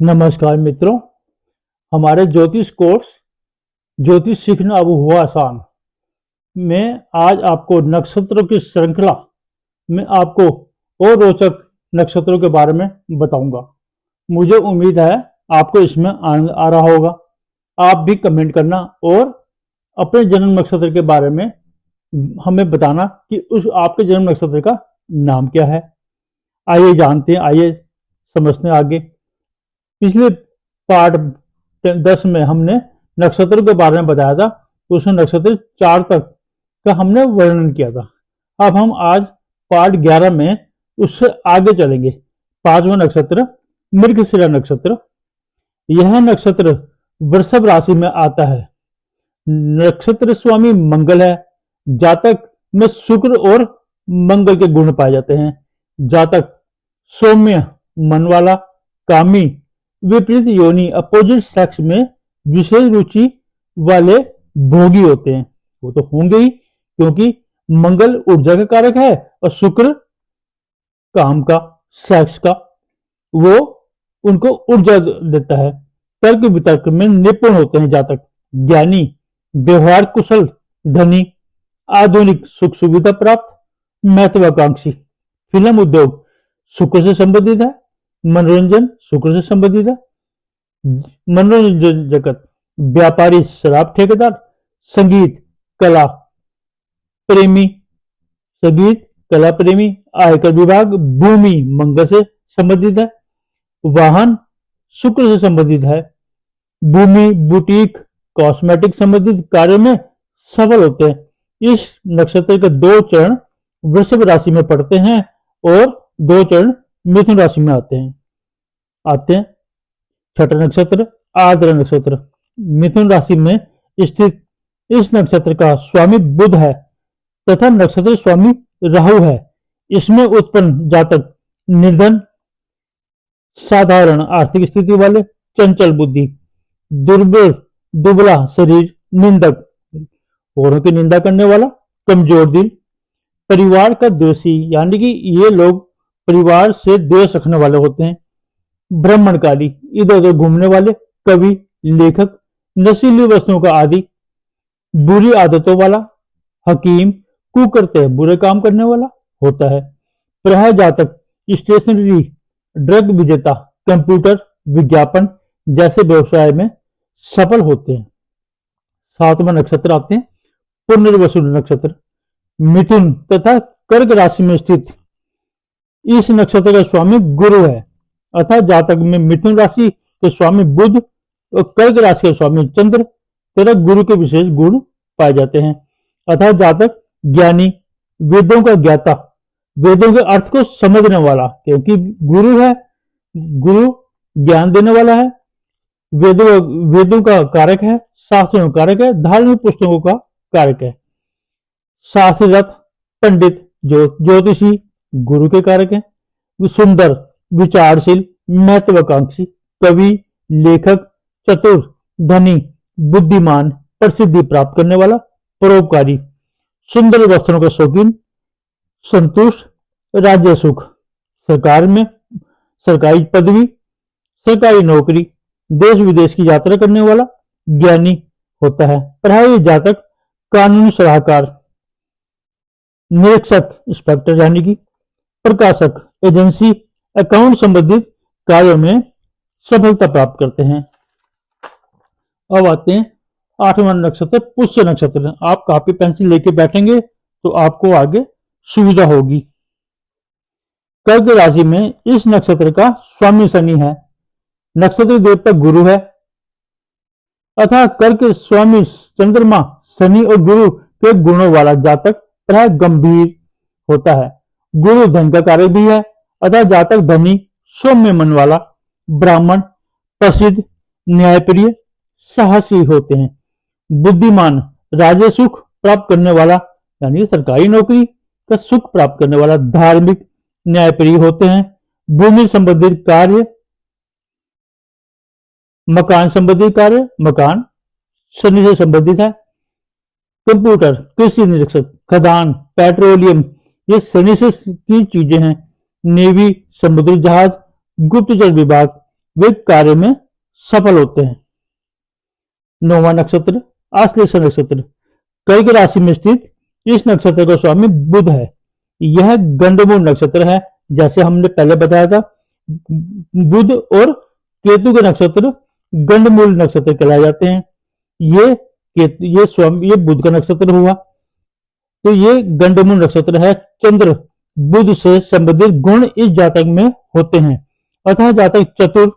नमस्कार मित्रों। हमारे ज्योतिष कोर्स ज्योतिष सीखना अब हुआ आसान में आज आपको नक्षत्रों की श्रृंखला में आपको और रोचक नक्षत्रों के बारे में बताऊंगा। मुझे उम्मीद है आपको इसमें आनंद आ रहा होगा। आप भी कमेंट करना और अपने जन्म नक्षत्र के बारे में हमें बताना कि उस आपके जन्म नक्षत्र का नाम क्या है। आइए जानते हैं, आइए समझते हैं आगे। पिछले पार्ट 10 में हमने नक्षत्रों के बारे में बताया था। उसमें नक्षत्र 4 तक का हमने वर्णन किया था। अब हम आज पार्ट 11 में उससे आगे चलेंगे। 5वां नक्षत्र मृगशिरा नक्षत्र। यह नक्षत्र वृषभ राशि में आता है। नक्षत्र स्वामी मंगल है। जातक में शुक्र और मंगल के गुण पाए जाते हैं। जातक सौम्य मन वाला, कामी, विपरीत योनि अपोजिट सेक्स में विशेष रुचि वाले भोगी होते हैं। वो तो होंगे ही, क्योंकि मंगल ऊर्जा का कारक है और शुक्र काम का, सेक्स का। वो उनको ऊर्जा देता है। तर्क वितर्क में निपुण होते हैं जातक। ज्ञानी, व्यवहार कुशल, धनी, आधुनिक सुख सुविधा प्राप्त, महत्वाकांक्षी। फिल्म उद्योग शुक्र से संबंधित है। मनोरंजन शुक्र से संबंधित है। मनोरंजन जगत व्यापारी, शराब ठेकेदार, संगीत कला प्रेमी, संगीत कला प्रेमी, आयकर विभाग, भूमि मंगल से संबंधित है। वाहन शुक्र से संबंधित है। भूमि, बुटीक, कॉस्मेटिक संबंधित कार्यों में सफल होते हैं। इस नक्षत्र के 2 चरण वृषभ राशि में पड़ते हैं और 2 चरण मिथुन राशि में आते हैं। छठा नक्षत्र आर्द्र नक्षत्र। मिथुन राशि में स्थित इस नक्षत्र का स्वामी बुध है तथा नक्षत्र स्वामी राहु है। इसमें उत्पन्न जातक निर्धन, साधारण आर्थिक स्थिति वाले, चंचल बुद्धि, दुर्बल दुबला शरीर, निंदक, औरों की निंदा करने वाला, कमजोर दिल, परिवार का द्वेषी, यानी कि ये लोग परिवार से द्वेष रखने वाले होते हैं। भ्रमणकारी, इधर उधर घूमने वाले, कवि, लेखक, नशीली वस्तुओं का आदि, बुरी आदतों वाला, हकीम, कुकर्ते, बुरे काम करने वाला होता है। प्राय जातक स्टेशनरी, ड्रग विजेता, कंप्यूटर, विज्ञापन जैसे व्यवसाय में सफल होते हैं। 7वां नक्षत्र आते हैं पुनर्वसु नक्षत्र। मिथुन तथा कर्क राशि में स्थित इस नक्षत्र का स्वामी गुरु है। अतः जातक में मिथुन राशि के स्वामी बुध और कर्क राशि के स्वामी चंद्र तथा गुरु के विशेष गुण पाए जाते हैं। अतः जातक ज्ञानी, वेदों का ज्ञाता, वेदों के अर्थ को समझने वाला, क्योंकि गुरु है, गुरु ज्ञान देने वाला है, वेदों का कारक है, शास्त्रों का कारक है, धार्मिक पुस्तकों का कारक है। शास्त्ररत, पंडित, ज्योतिषी गुरु के कारक है। सुंदर, विचारशील, महत्वाकांक्षी, कवि, लेखक, चतुर, धनी, बुद्धिमान, प्रसिद्धि प्राप्त करने वाला, परोपकारी, सुंदर वस्त्रों का शौकीन, संतुष्ट, राज्य सुख, सरकार में सरकारी पदवी, सरकारी नौकरी, देश विदेश की यात्रा करने वाला, ज्ञानी होता है। प्राय जातक कानूनी सलाहकार, निरीक्षक, इंस्पेक्टर यानी कि प्रकाशक, एजेंसी, अकाउंट संबंधित कार्यों में सफलता प्राप्त करते हैं। अब आते हैं 8वां नक्षत्र पुष्य नक्षत्र। आप कॉपी पेंसिल लेके बैठेंगे तो आपको आगे सुविधा होगी। कर्क राशि में इस नक्षत्र का स्वामी शनि है। नक्षत्र देवता गुरु है। अतः कर्क स्वामी चंद्रमा, शनि और गुरु के गुणों वाला जातक प्राय गंभीर होता है। गुरु धन का कारक भी है। अतः जातक धनी, सौम्य मन वाला, ब्राह्मण, प्रसिद्ध, न्यायप्रिय, साहसी होते हैं। बुद्धिमान, राज्य सुख प्राप्त करने वाला, यानी सरकारी नौकरी का सुख प्राप्त करने वाला, धार्मिक, न्यायप्रिय होते हैं। भूमि संबंधित कार्य, मकान संबंधित कार्य, मकान शनि से संबंधित है। कंप्यूटर, कृषि निरीक्षक, खदान, पेट्रोलियम, ये शनि से की चीजें हैं। नेवी, समुद्री जहाज, गुप्तचर विभाग, वे कार्य में सफल होते हैं। 9वां नक्षत्र आश्लेषा नक्षत्र। कर्क राशि में स्थित इस नक्षत्र का स्वामी बुध है। यह गंडमूल नक्षत्र है। जैसे हमने पहले बताया था, बुध और केतु के नक्षत्र गंडमूल नक्षत्र कहलाए जाते हैं। ये बुध का नक्षत्र हुआ, तो ये गंडमूल नक्षत्र है। चंद्र बुध से संबंधित गुण इस जातक में होते हैं। अतः जातक चतुर,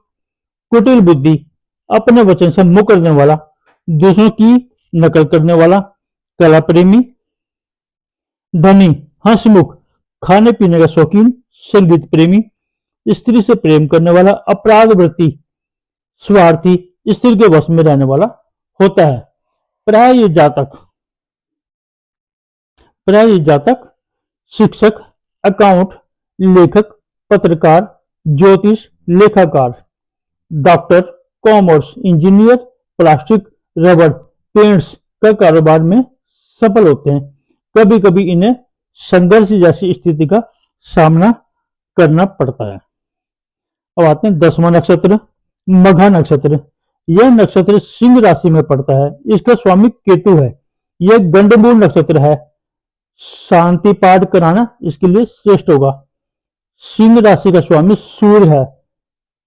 कुटिल बुद्धि, अपने वचन से मुंह करने वाला, दूसरों की नकल करने वाला, कला प्रेमी, धनी, हंसमुख, खाने पीने का शौकीन, संगीत प्रेमी, स्त्री से प्रेम करने वाला, अपराध वृत्ति, स्वार्थी, स्त्री के वश में रहने वाला होता है। प्राय ये जातक शिक्षक, अकाउंट, लेखक, पत्रकार, ज्योतिष, लेखाकार, डॉक्टर, कॉमर्स, इंजीनियर, प्लास्टिक, रबड़, पेंट्स का कारोबार में सफल होते हैं। कभी कभी इन्हें संघर्ष जैसी स्थिति का सामना करना पड़ता है। अब आते हैं 10वां नक्षत्र मघा नक्षत्र। यह नक्षत्र सिंह राशि में पड़ता है। इसका स्वामी केतु है। यह गंडमूल नक्षत्र है। शांति पाठ कराना इसके लिए श्रेष्ठ होगा। सिंह राशि का स्वामी सूर्य है,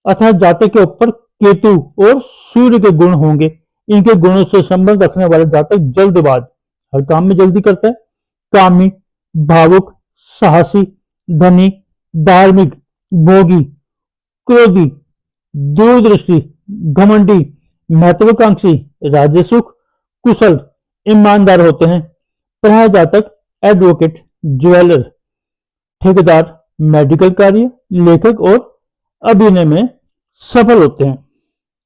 अतः जातक के ऊपर केतु और सूर्य के गुण होंगे। इनके गुणों से संबंध रखने वाले जातक जल्दबाज, हर काम में जल्दी करता है, कामी, भावुक, साहसी, धनी, धार्मिक, भोगी, क्रोधी, दूरदृष्टि, घमंडी, महत्वाकांक्षी, राजसुख, कुशल, ईमानदार होते हैं। प्राय जातक एडवोकेट, ज्वेलर, ठेकेदार, मेडिकल कार्य, लेखक और अभिनय में सफल होते हैं।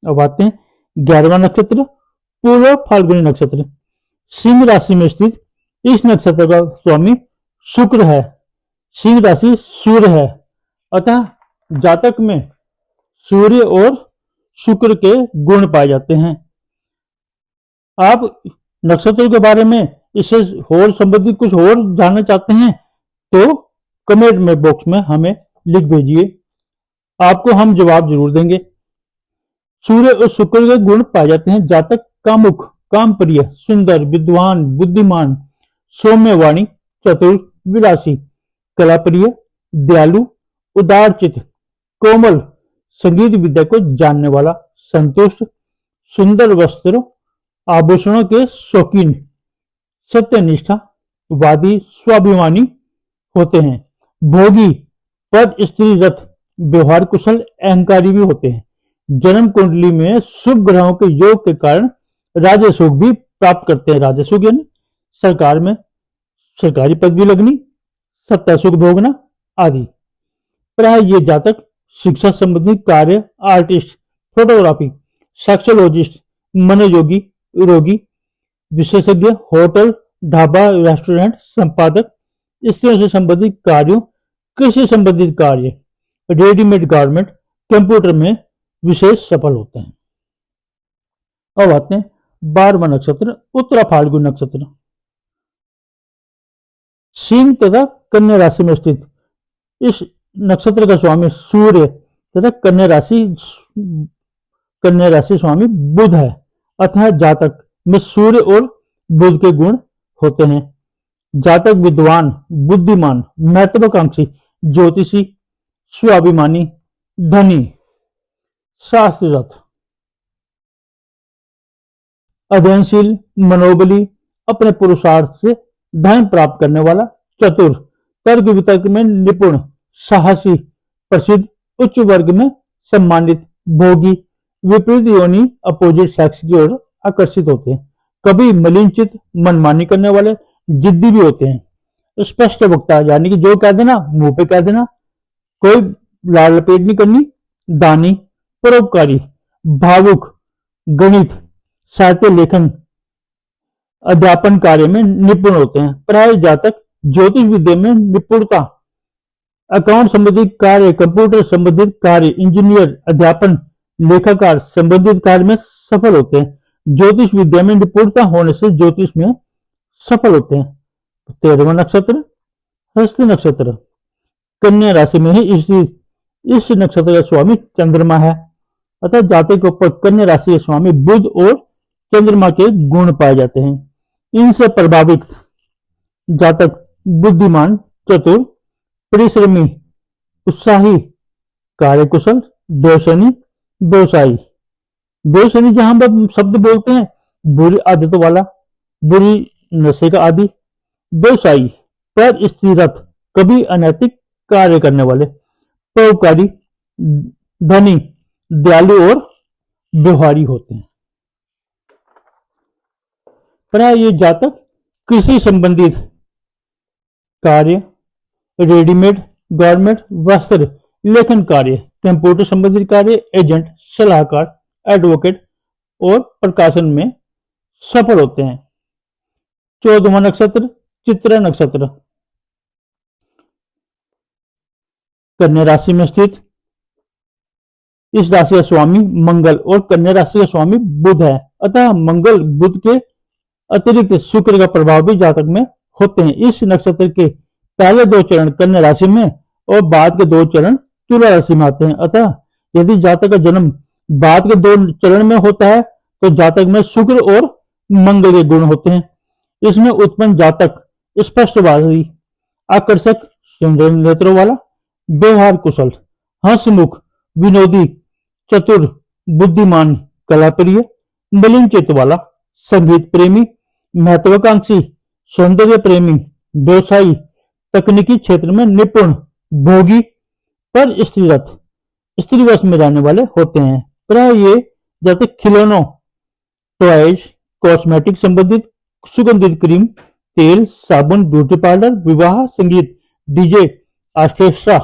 अब आते हैं 11वां नक्षत्र पूर्व फाल्गुनी नक्षत्र। सिंह राशि में स्थित इस नक्षत्र का स्वामी शुक्र है। सिंह राशि सूर्य है, अतः जातक में सूर्य और शुक्र के गुण पाए जाते हैं। आप नक्षत्रों के बारे में इससे और संबंधित कुछ और जानना चाहते हैं तो कमेंट में बॉक्स में हमें लिख भेजिए, आपको हम जवाब जरूर देंगे। सूर्य और शुक्र के गुण पाए जाते हैं। जातक कामुक, कामप्रिय, सुंदर, विद्वान, बुद्धिमान, सौम्यवाणी, चतुर, विलासी, कलाप्रिय, दयालु, उदारचित, कोमल, संगीत विद्या को जानने वाला, संतुष्ट, सुंदर वस्त्रों आभूषणों के शौकीन, सत्यनिष्ठा, वादी, स्वाभिमानी होते हैं। भोगी, पद, स्त्री, रथ, व्यवहार कुशल, अहंकारी भी होते हैं। जन्म कुंडली में शुभ ग्रहों के योग के कारण राजसुख भी प्राप्त करते हैं। राजसुख यानी सरकार में सरकारी पदवी लगनी, सत्ता सुख भोगना आदि। प्राय ये जातक शिक्षा संबंधी कार्य, आर्टिस्ट, फोटोग्राफी, सेक्सोलॉजिस्ट, मनोयोगी, रोगी, विशेषज्ञ, होटल, ढाबा, रेस्टोरेंट संपादक, स्त्रियों से संबंधित कार्यों, कृषि संबंधित कार्य, रेडीमेड गारमेंट, कंप्यूटर में विशेष सफल होते हैं। अब आते हैं 12वां नक्षत्र उत्तरा फाल्गुन नक्षत्र। सिंह तथा कन्या राशि में स्थित इस नक्षत्र का स्वामी सूर्य तथा कन्या राशि स्वामी बुध है, अतः जातक में सूर्य और बुध के गुण होते हैं। जातक विद्वान, बुद्धिमान, महत्वाकांक्षी, ज्योतिषी, स्वाभिमानी, धनी, शास्त्ररत, अध्ययनशील, मनोबली, अपने पुरुषार्थ से धन प्राप्त करने वाला, चतुर, तर्क वितर्क में निपुण, साहसी, प्रसिद्ध, उच्च वर्ग में सम्मानित, भोगी, विपरीत योनि अपोजिट सेक्स की ओर आकर्षित होते हैं। कभी मलिनचित, मनमानी करने वाले, जिद्दी भी होते हैं। स्पष्ट वक्ता यानी कि जो कह देना मुंह पे कह देना, कोई लाल लपेट नहीं करनी, दानी, परोपकारी, भावुक, गणित, साहित्य लेखन, अध्यापन कार्य में निपुण होते हैं। प्राय जातक ज्योतिष विद्या में निपुणता, अकाउंट संबंधित कार्य, कंप्यूटर संबंधित कार्य, इंजीनियर, अध्यापन, लेखाकार संबंधित कार्य में सफल होते हैं। ज्योतिष विद्या में निपुणता होने से ज्योतिष में सफल होते हैं। 13वां नक्षत्र हस्त नक्षत्र। कन्या राशि में ही इस नक्षत्र का स्वामी चंद्रमा है। अतः जातक के ऊपर कन्या राशि के स्वामी बुध और चंद्रमा के गुण पाए जाते हैं। इनसे प्रभावित जातक बुद्धिमान, चतुर, परिश्रमी, उत्साही, कार्यकुशल, देवशनि, व्यवसायी। बेशनी जहां हम शब्द बोलते हैं बुरी आदतों वाला, बुरी नशे का आदि। व्यवसायी पर स्थिरत, कभी अनैतिक कार्य करने वाले, परोपकारी, धनी, दयालु और व्यवहारी होते हैं। प्राय ये जातक कृषि संबंधित कार्य, रेडीमेड गारमेंट, वस्त्र, लेखन कार्य, कंप्यूटर संबंधित कार्य, एजेंट, सलाहकार, एडवोकेट और प्रकाशन में सफल होते हैं। 14वां नक्षत्र चित्रा नक्षत्र, कन्या राशि में स्थित। इस राशि का स्वामी मंगल और कन्या राशि का स्वामी बुध है। अतः मंगल बुध के अतिरिक्त शुक्र का प्रभाव भी जातक में होते हैं। इस नक्षत्र के पहले 2 चरण कन्या राशि में और बाद के 2 चरण तुला राशि में आते हैं। अतः यदि जातक का जन्म बाद के 2 चरण में होता है तो जातक में शुक्र और मंगल के गुण होते हैं। इसमें उत्पन्न जातक स्पष्टवादी, आकर्षक, सुंदर नेत्रों वाला, व्यवहार कुशल, हंसमुख, विनोदी, चतुर, बुद्धिमान, कलाप्रिय, मलिन चित्त वाला, संगीत प्रेमी, महत्वाकांक्षी, सौंदर्य प्रेमी, व्यवसायी, तकनीकी क्षेत्र में निपुण, भोगी, पर स्त्रीरत, स्त्रीवश में रहने वाले होते हैं। प्राय ये जैसे खिलौनों, टॉयज, कॉस्मेटिक संबंधित, सुगंधित क्रीम, तेल, साबुन, ब्यूटी पार्लर, विवाह, संगीत, डीजे, ऑर्केस्ट्रा,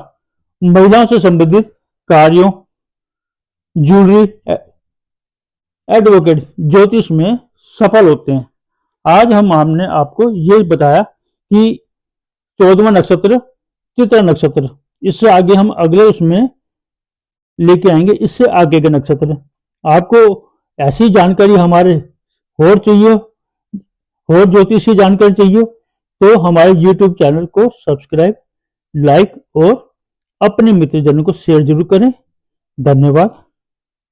महिलाओं से संबंधित कार्यों, ज्वेलरी, एडवोकेट, ज्योतिष में सफल होते हैं। आज हमने आपको ये बताया कि 14वां नक्षत्र चित्रा नक्षत्र। इससे आगे हम अगले उसमें लेके आएंगे इससे आगे के नक्षत्र। आपको ऐसी जानकारी हमारे और चाहिए, और ज्योतिषी जानकारी चाहिए तो हमारे YouTube चैनल को सब्सक्राइब, लाइक और अपने मित्रजनों को शेयर जरूर करें। धन्यवाद।